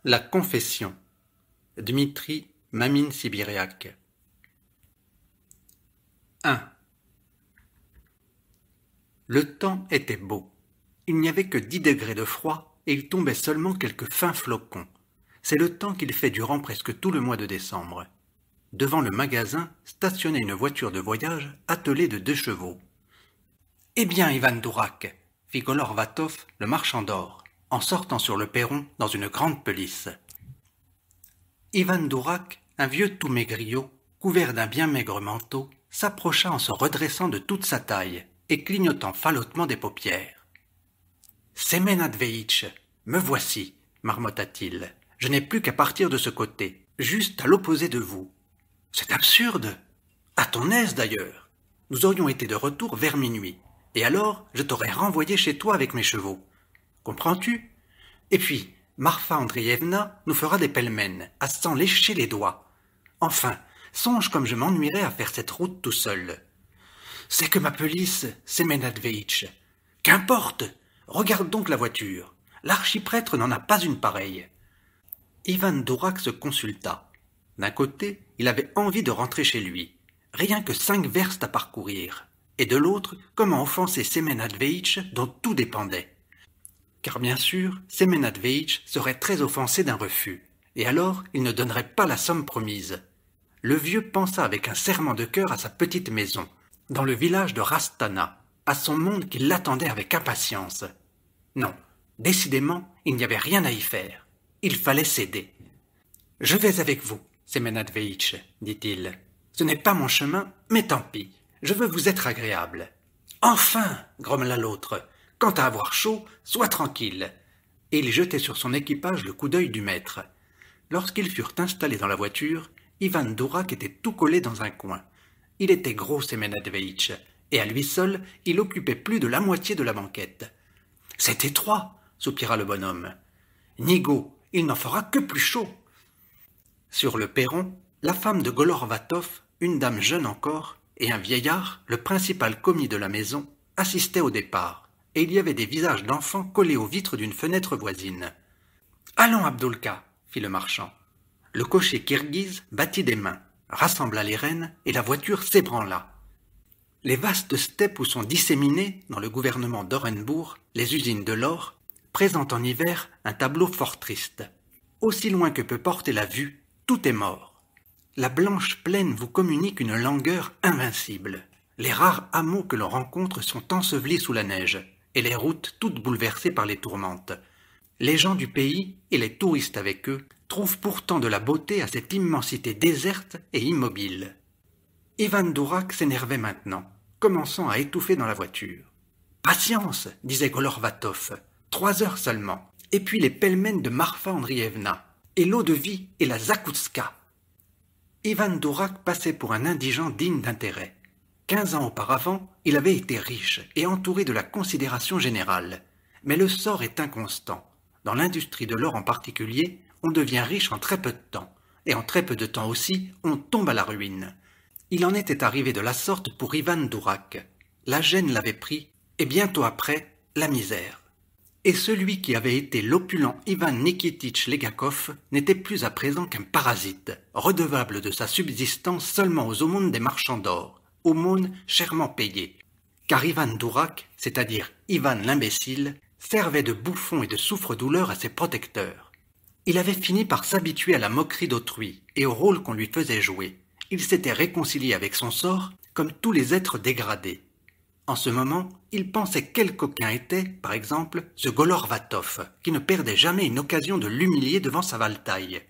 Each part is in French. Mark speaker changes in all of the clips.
Speaker 1: La confession. Dmitri Mamin-Sibiriak. 1. Le temps était beau. Il n'y avait que 10 degrés de froid et il tombait seulement quelques fins flocons. C'est le temps qu'il fait durant presque tout le mois de décembre. Devant le magasin stationnait une voiture de voyage attelée de 2 chevaux. « Eh bien, Ivan Dourak !» fit Golovvatov, le marchand d'or, en sortant sur le perron dans une grande pelisse. Ivan Dourak, un vieux tout maigriot, couvert d'un bien maigre manteau, s'approcha en se redressant de toute sa taille et clignotant falottement des paupières. « Semen Andreitch, me voici, marmotta-t-il. Je n'ai plus qu'à partir de ce côté, juste à l'opposé de vous. C'est absurde. À ton aise d'ailleurs. Nous aurions été de retour vers minuit, et alors je t'aurais renvoyé chez toi avec mes chevaux. Comprends-tu? Et puis, Marfa Andreevna nous fera des pèlemènes, à s'en lécher les doigts. Enfin, songe comme je m'ennuierais à faire cette route tout seul. C'est que ma pelisse, Semen Andreitch. Qu'importe. Regarde donc la voiture. L'archiprêtre n'en a pas une pareille. Ivan Dourak se consulta. D'un côté, il avait envie de rentrer chez lui. Rien que 5 verstes à parcourir. Et de l'autre, comment offenser Semen Andreitch dont tout dépendait. Car bien sûr, Semen Andreitch serait très offensé d'un refus. Et alors, il ne donnerait pas la somme promise. Le vieux pensa avec un serrement de cœur à sa petite maison, dans le village de Rastana, à son monde qui l'attendait avec impatience. Non, décidément, il n'y avait rien à y faire. Il fallait céder. « Je vais avec vous, Semen Andreitch, dit-il. Ce n'est pas mon chemin, mais tant pis. Je veux vous être agréable. »« Enfin !» grommela l'autre. « Quant à avoir chaud, sois tranquille. » Et il jetait sur son équipage le coup d'œil du maître. Lorsqu'ils furent installés dans la voiture, Ivan Dourak était tout collé dans un coin. Il était gros, Semen Andreitch, et à lui seul, il occupait plus de la moitié de la banquette. « C'est étroit !» soupira le bonhomme. « Nigaud, il n'en fera que plus chaud !» Sur le perron, la femme de Golovvatov, une dame jeune encore, et un vieillard, le principal commis de la maison, assistaient au départ, et il y avait des visages d'enfants collés aux vitres d'une fenêtre voisine. « Allons, Abdoulka !» fit le marchand. Le cocher kirghize battit des mains, rassembla les rênes, et la voiture s'ébranla. Les vastes steppes où sont disséminées, dans le gouvernement d'Orenbourg, les usines de l'or, présentent en hiver un tableau fort triste. Aussi loin que peut porter la vue, tout est mort. La blanche plaine vous communique une langueur invincible. Les rares hameaux que l'on rencontre sont ensevelis sous la neige, et les routes toutes bouleversées par les tourmentes. Les gens du pays, et les touristes avec eux, trouvent pourtant de la beauté à cette immensité déserte et immobile. Ivan Dourak s'énervait maintenant, commençant à étouffer dans la voiture. « Patience, disait Golovvatov, 3 heures seulement, et puis les pèlemènes de Marfa Andreevna, et l'eau-de-vie et la Zakutska. » Ivan Dourak passait pour un indigent digne d'intérêt. 15 ans auparavant, il avait été riche et entouré de la considération générale. Mais le sort est inconstant. Dans l'industrie de l'or en particulier, on devient riche en très peu de temps, et en très peu de temps aussi, on tombe à la ruine. Il en était arrivé de la sorte pour Ivan Dourak. La gêne l'avait pris, et bientôt après, la misère. Et celui qui avait été l'opulent Ivan Nikititch Legakov n'était plus à présent qu'un parasite, redevable de sa subsistance seulement aux aumônes des marchands d'or, aumônes chèrement payées. Car Ivan Dourak, c'est-à-dire Ivan l'imbécile, servait de bouffon et de souffre-douleur à ses protecteurs. Il avait fini par s'habituer à la moquerie d'autrui et au rôle qu'on lui faisait jouer. Il s'était réconcilié avec son sort comme tous les êtres dégradés. En ce moment, il pensait quel coquin était, par exemple, ce Golovvatov, qui ne perdait jamais une occasion de l'humilier devant sa valetaille.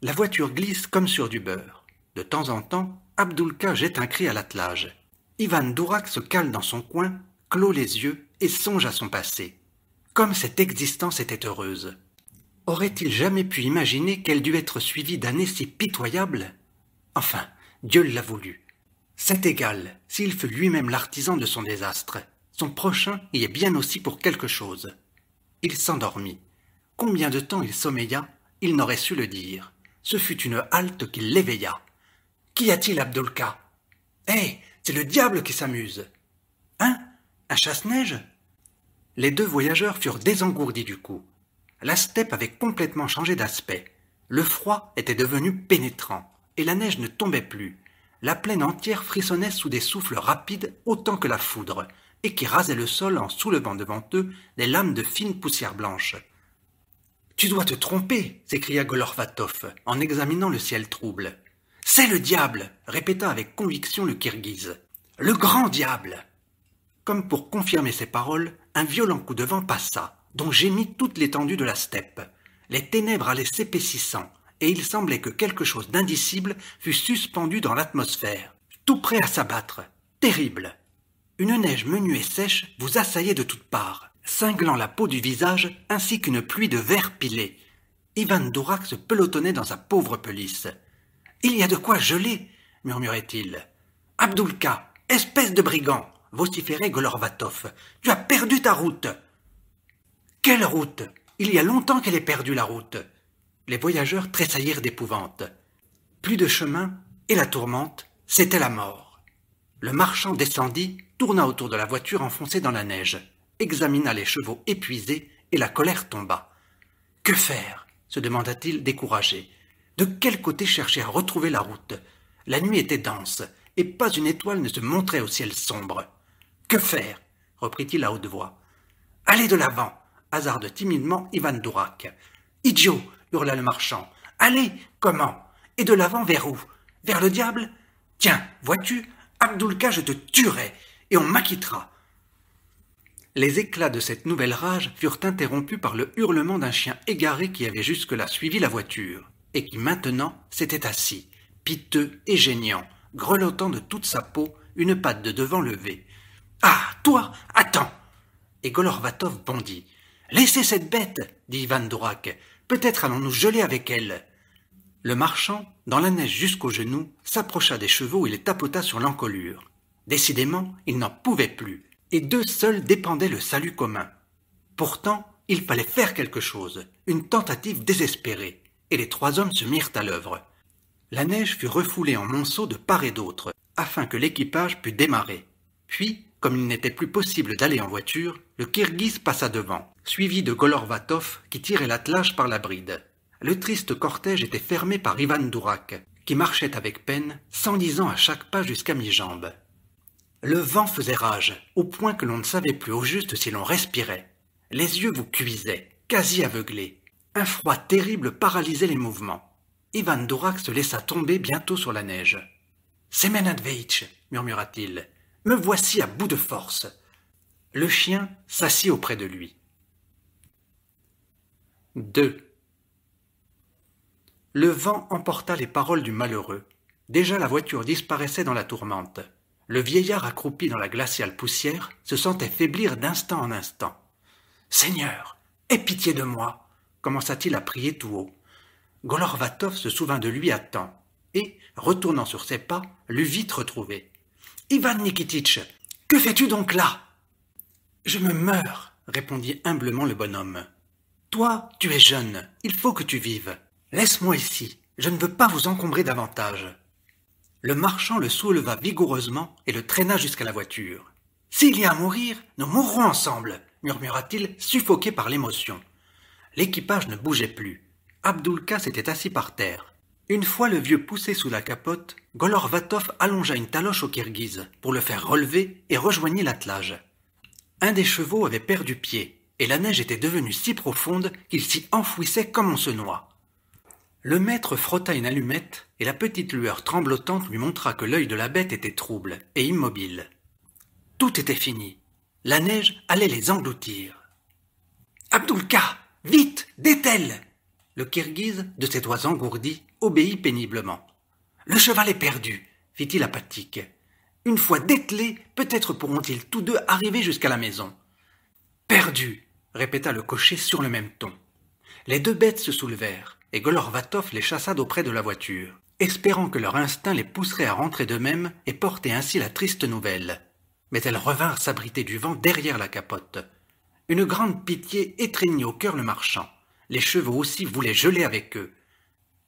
Speaker 1: La voiture glisse comme sur du beurre. De temps en temps, Abdoulka jette un cri à l'attelage. Ivan Dourak se cale dans son coin, clôt les yeux et songe à son passé. Comme cette existence était heureuse. Aurait-il jamais pu imaginer qu'elle dut être suivie d'années si pitoyables? Enfin, Dieu l'a voulu. C'est égal, s'il fut lui-même l'artisan de son désastre. Son prochain y est bien aussi pour quelque chose. Il s'endormit. Combien de temps il sommeilla, il n'aurait su le dire. Ce fut une halte qui l'éveilla. « Qu'y a-t-il, Abdoulka ?»« Hé, c'est le diable qui s'amuse !»« Hein? Un chasse-neige ?» Les 2 voyageurs furent désengourdis du coup. La steppe avait complètement changé d'aspect. Le froid était devenu pénétrant, et la neige ne tombait plus. La plaine entière frissonnait sous des souffles rapides autant que la foudre, et qui rasaient le sol en soulevant devant eux des lames de fine poussière blanche. « Tu dois te tromper !» s'écria Golorvatov en examinant le ciel trouble. « C'est le diable !» répéta avec conviction le Kirghiz. « Le grand diable !» Comme pour confirmer ses paroles, un violent coup de vent passa, dont gémit toute l'étendue de la steppe. Les ténèbres allaient s'épaississant, et il semblait que quelque chose d'indicible fût suspendu dans l'atmosphère, tout prêt à s'abattre. Terrible! Une neige menue et sèche vous assaillait de toutes parts, cinglant la peau du visage ainsi qu'une pluie de verre pilé. Ivan Dourak se pelotonnait dans sa pauvre pelisse. « Il y a de quoi geler !» murmurait-il. « Abdulka, espèce de brigand !» vociférait Golorvatov. « Tu as perdu ta route !»« Quelle route ? Il y a longtemps qu'elle est perdue, la route !» Les voyageurs tressaillirent d'épouvante. Plus de chemin, et la tourmente, c'était la mort. Le marchand descendit, tourna autour de la voiture enfoncée dans la neige, examina les chevaux épuisés, et la colère tomba. « Que faire ?» se demanda-t-il découragé. De quel côté chercher à retrouver la route? La nuit était dense, et pas une étoile ne se montrait au ciel sombre. « Que faire ?» reprit-il à haute voix. « Allez de l'avant !» hasarde timidement Ivan Dourak. « Idiot !» hurla le marchand. « Allez, comment? Et de l'avant vers où? Vers le diable? Tiens, vois-tu, Abdulka, je te tuerai, et on m'acquittera. » Les éclats de cette nouvelle rage furent interrompus par le hurlement d'un chien égaré qui avait jusque-là suivi la voiture, et qui maintenant s'était assis, piteux et geignant, grelottant de toute sa peau, une patte de devant levée. « Ah, toi, attends !» Et Golorvatov bondit. « Laissez cette bête, dit Ivan Dourak. Peut-être allons-nous geler avec elle. » Le marchand, dans la neige jusqu'aux genoux, s'approcha des chevaux et les tapota sur l'encolure. Décidément, il n'en pouvait plus, et d'eux seuls dépendait le salut commun. Pourtant, il fallait faire quelque chose, une tentative désespérée, et les trois hommes se mirent à l'œuvre. La neige fut refoulée en monceaux de part et d'autre, afin que l'équipage pût démarrer. Puis, comme il n'était plus possible d'aller en voiture, le Kirghiz passa devant, suivi de Golorvatov qui tirait l'attelage par la bride. Le triste cortège était fermé par Ivan Dourak, qui marchait avec peine, s'enlisant à chaque pas jusqu'à mi-jambe. Le vent faisait rage, au point que l'on ne savait plus au juste si l'on respirait. Les yeux vous cuisaient, quasi aveuglés. Un froid terrible paralysait les mouvements. Ivan Dourak se laissa tomber bientôt sur la neige. « Semenadveitch, murmura-t-il, me voici à bout de force. » Le chien s'assit auprès de lui. 2. Le vent emporta les paroles du malheureux. Déjà la voiture disparaissait dans la tourmente. Le vieillard accroupi dans la glaciale poussière se sentait faiblir d'instant en instant. « Seigneur, aie pitié de moi !» commença-t-il à prier tout haut. Golorvatov se souvint de lui à temps, et, retournant sur ses pas, l'eut vite retrouvé. « Ivan Nikititch, que fais-tu donc là ?»« Je me meurs, » répondit humblement le bonhomme. « Toi, tu es jeune, il faut que tu vives. Laisse-moi ici, je ne veux pas vous encombrer davantage. » Le marchand le souleva vigoureusement et le traîna jusqu'à la voiture. « S'il y a à mourir, nous mourrons ensemble, » murmura-t-il, suffoqué par l'émotion. L'équipage ne bougeait plus. Abdulka s'était assis par terre. Une fois le vieux poussé sous la capote, Golorvatov allongea une taloche au Kirghiz pour le faire relever et rejoignit l'attelage. Un des chevaux avait perdu pied, et la neige était devenue si profonde qu'il s'y enfouissait comme on se noie. Le maître frotta une allumette, et la petite lueur tremblotante lui montra que l'œil de la bête était trouble et immobile. Tout était fini. La neige allait les engloutir. « Abdulka, vite, dételle !» Le Kirghiz, de ses doigts engourdis, obéit péniblement. « Le cheval est perdu, fit-il apathique. Une fois dételés, peut-être pourront-ils tous deux arriver jusqu'à la maison. »« Perdu, répéta le cocher sur le même ton. Les deux bêtes se soulevèrent, et Golorvatov les chassa d'auprès de la voiture, espérant que leur instinct les pousserait à rentrer d'eux-mêmes et porter ainsi la triste nouvelle. Mais elles revinrent s'abriter du vent derrière la capote. Une grande pitié étreignit au cœur le marchand. Les chevaux aussi voulaient geler avec eux.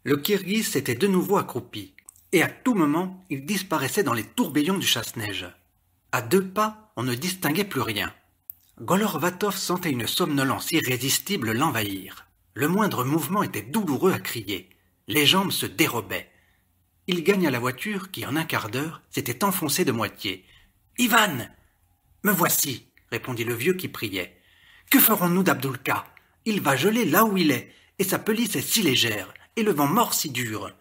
Speaker 1: Le Kirghiz s'était de nouveau accroupi, et à tout moment il disparaissait dans les tourbillons du chasse-neige. À 2 pas, on ne distinguait plus rien. Golorvatov sentait une somnolence irrésistible l'envahir. Le moindre mouvement était douloureux à crier. Les jambes se dérobaient. Il gagna la voiture qui, en un quart d'heure, s'était enfoncée de moitié. « Ivan !»« Me voici !» répondit le vieux qui priait. « Que ferons-nous d'Abdulka? Il va geler là où il est, et sa pelisse est si légère, et le vent mord si dur.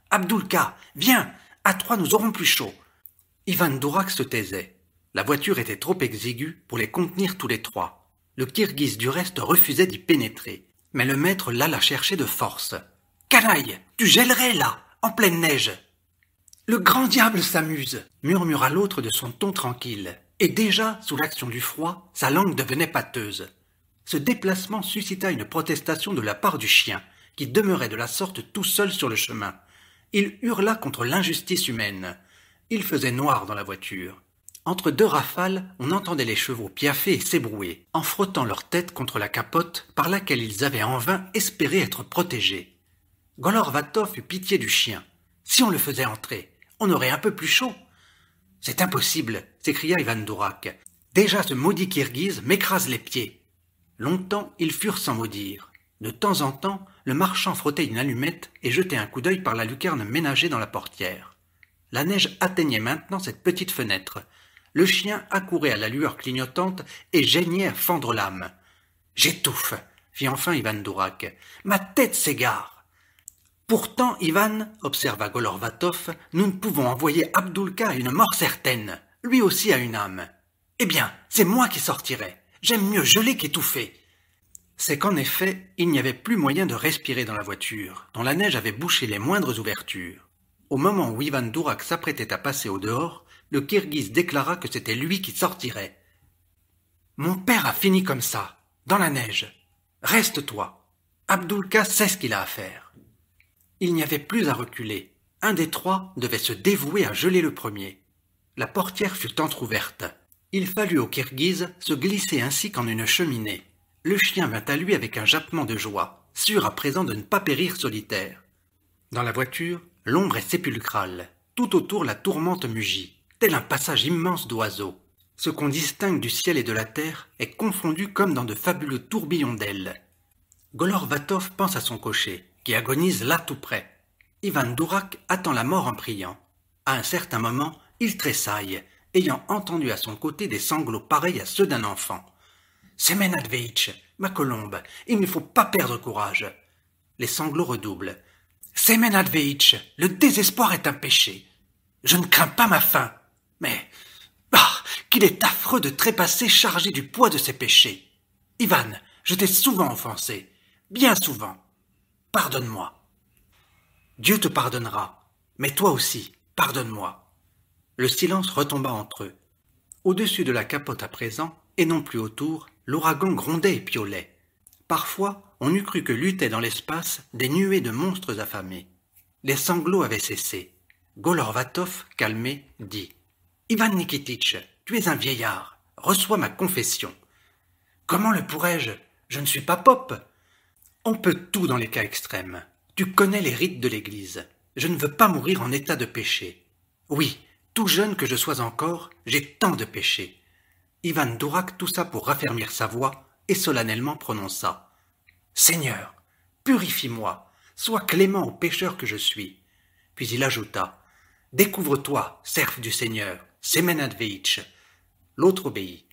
Speaker 1: Abdulka, viens, à trois nous aurons plus chaud. » Ivan Dourak se taisait. La voiture était trop exiguë pour les contenir tous les trois. Le Kirghiz du reste refusait d'y pénétrer. Mais le maître l'alla chercher de force. « Canaille, tu gèlerais là, en pleine neige !»« Le grand diable s'amuse !» murmura l'autre de son ton tranquille. Et déjà, sous l'action du froid, sa langue devenait pâteuse. Ce déplacement suscita une protestation de la part du chien, qui demeurait de la sorte tout seul sur le chemin. Il hurla contre l'injustice humaine. Il faisait noir dans la voiture. Entre deux rafales, on entendait les chevaux piaffer et s'ébrouer, en frottant leur tête contre la capote par laquelle ils avaient en vain espéré être protégés. Golorvatov eut pitié du chien. Si on le faisait entrer, on aurait un peu plus chaud. « C'est impossible !» s'écria Ivan Dourak. « Déjà ce maudit Kirghiz m'écrase les pieds. » Longtemps, ils furent sans mot dire. De temps en temps, le marchand frottait une allumette et jetait un coup d'œil par la lucarne ménagée dans la portière. La neige atteignait maintenant cette petite fenêtre. Le chien accourait à la lueur clignotante et geignait à fendre l'âme. « J'étouffe !» fit enfin Ivan Dourak. « Ma tête s'égare !»« Pourtant, Ivan, observa Golorvatov, nous ne pouvons envoyer Abdulka à une mort certaine. Lui aussi a une âme. Eh bien, c'est moi qui sortirai. J'aime mieux geler qu'étouffer. » C'est qu'en effet, il n'y avait plus moyen de respirer dans la voiture, dont la neige avait bouché les moindres ouvertures. Au moment où Ivan Dourak s'apprêtait à passer au dehors, le Kirghiz déclara que c'était lui qui sortirait. « Mon père a fini comme ça, dans la neige. Reste-toi. Abdulka sait ce qu'il a à faire. » Il n'y avait plus à reculer. Un des trois devait se dévouer à geler le premier. La portière fut entr'ouverte. Il fallut au Kirghiz se glisser ainsi qu'en une cheminée. Le chien vint à lui avec un jappement de joie, sûr à présent de ne pas périr solitaire. Dans la voiture, l'ombre est sépulcrale. Tout autour la tourmente mugit, tel un passage immense d'oiseaux. Ce qu'on distingue du ciel et de la terre est confondu comme dans de fabuleux tourbillons d'ailes. Golorvatov pense à son cocher, qui agonise là tout près. Ivan Dourak attend la mort en priant. À un certain moment, il tressaille, ayant entendu à son côté des sanglots pareils à ceux d'un enfant. « Semenadveitch, ma colombe, il ne faut pas perdre courage. » Les sanglots redoublent. « Semenadveitch, le désespoir est un péché. Je ne crains pas ma faim, mais qu'il est affreux de trépasser chargé du poids de ses péchés. Ivan, je t'ai souvent offensé, bien souvent. Pardonne-moi. » « Dieu te pardonnera, mais toi aussi, pardonne-moi. » Le silence retomba entre eux. Au-dessus de la capote à présent, et non plus autour, l'ouragan grondait et piaulait. Parfois, on eût cru que luttaient dans l'espace des nuées de monstres affamés. Les sanglots avaient cessé. Golorvatov, calmé, dit « Ivan Nikititch, tu es un vieillard, reçois ma confession. »« Comment le pourrais-je? Je ne suis pas pope. » »« On peut tout dans les cas extrêmes. Tu connais les rites de l'Église. Je ne veux pas mourir en état de péché. Oui, tout jeune que je sois encore, j'ai tant de péchés. » Ivan Dourak toussa pour raffermir sa voix et solennellement prononça « Seigneur, purifie-moi, sois clément au pécheur que je suis. » Puis il ajouta « Découvre-toi, serf du Seigneur, Semenadveitch. » L'autre obéit.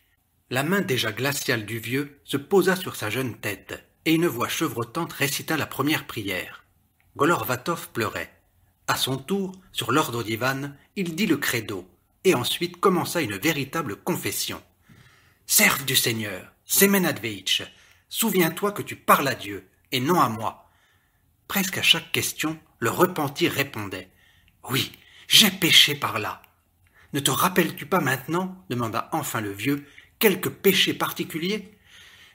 Speaker 1: La main déjà glaciale du vieux se posa sur sa jeune tête, et une voix chevrotante récita la première prière. Golorvatov pleurait. À son tour, sur l'ordre d'Ivan, il dit le credo, et ensuite commença une véritable confession. « Serf du Seigneur, Semenadveitch, souviens-toi que tu parles à Dieu, et non à moi. » Presque à chaque question, le repentir répondait. « Oui, j'ai péché par là. » « Ne te rappelles-tu pas maintenant, demanda enfin le vieux, quelque péché particulier ?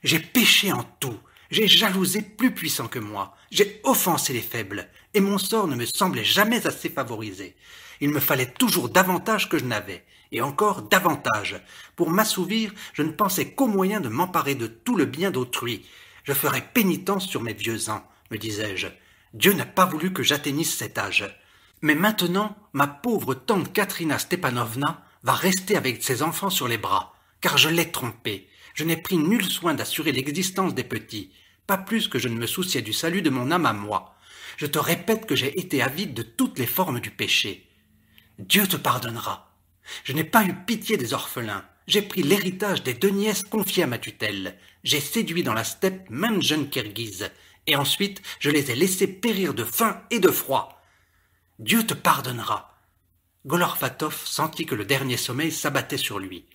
Speaker 1: J'ai péché en tout. J'ai jalousé plus puissant que moi, j'ai offensé les faibles, et mon sort ne me semblait jamais assez favorisé. Il me fallait toujours davantage que je n'avais, et encore davantage. Pour m'assouvir, je ne pensais qu'au moyen de m'emparer de tout le bien d'autrui. Je ferais pénitence sur mes vieux ans, me disais-je. Dieu n'a pas voulu que j'atteignisse cet âge. Mais maintenant, ma pauvre tante Katrina Stepanovna va rester avec ses enfants sur les bras, car je l'ai trompée. Je n'ai pris nul soin d'assurer l'existence des petits, pas plus que je ne me souciais du salut de mon âme à moi. Je te répète que j'ai été avide de toutes les formes du péché. Dieu te pardonnera. Je n'ai pas eu pitié des orphelins. J'ai pris l'héritage des 2 nièces confiées à ma tutelle. J'ai séduit dans la steppe maintes jeunes Kirghizes. Et ensuite, je les ai laissés périr de faim et de froid. Dieu te pardonnera. Golorfatov sentit que le dernier sommeil s'abattait sur lui.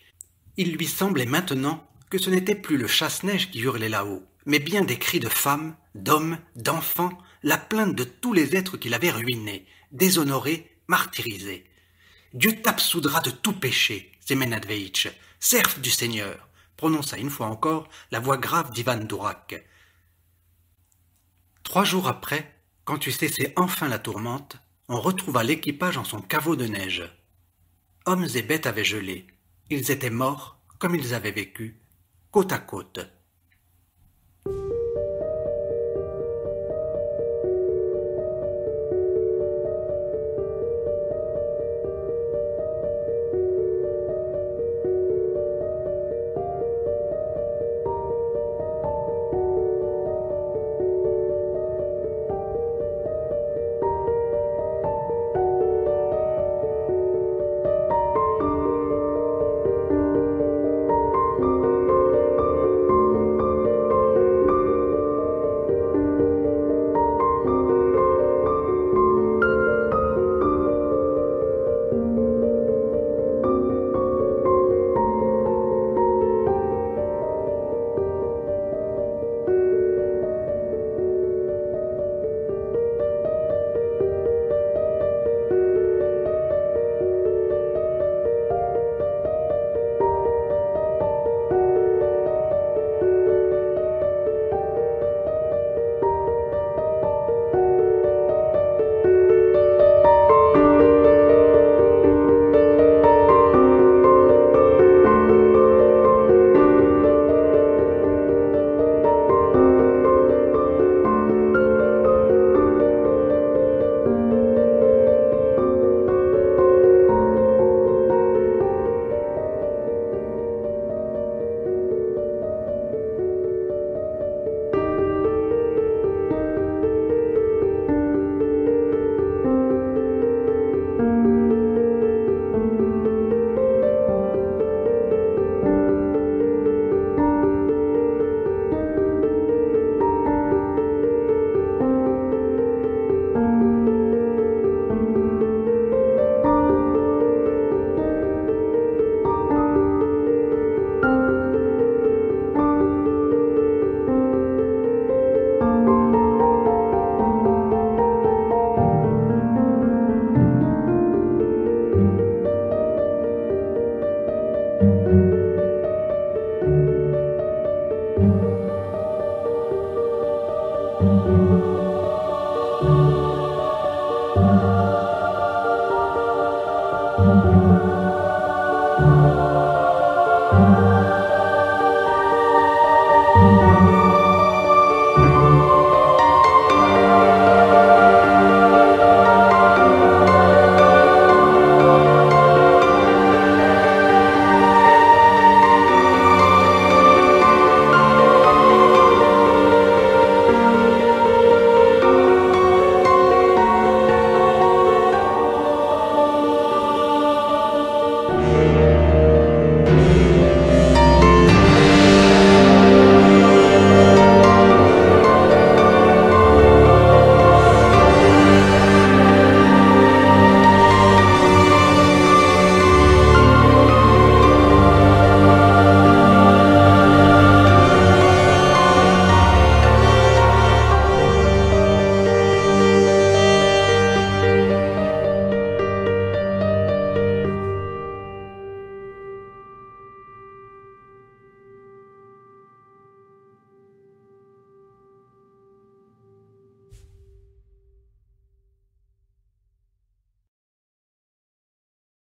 Speaker 1: Il lui semblait maintenant que ce n'était plus le chasse-neige qui hurlait là-haut, mais bien des cris de femmes, d'hommes, d'enfants, la plainte de tous les êtres qu'il avait ruinés, déshonorés, martyrisés. Dieu t'absoudra de tout péché, Semenadveitch, serf du Seigneur, prononça une fois encore la voix grave d'Ivan Dourak. 3 jours après, quand tu cessais enfin la tourmente, on retrouva l'équipage en son caveau de neige. Hommes et bêtes avaient gelé. Ils étaient morts, comme ils avaient vécu, côte à côte.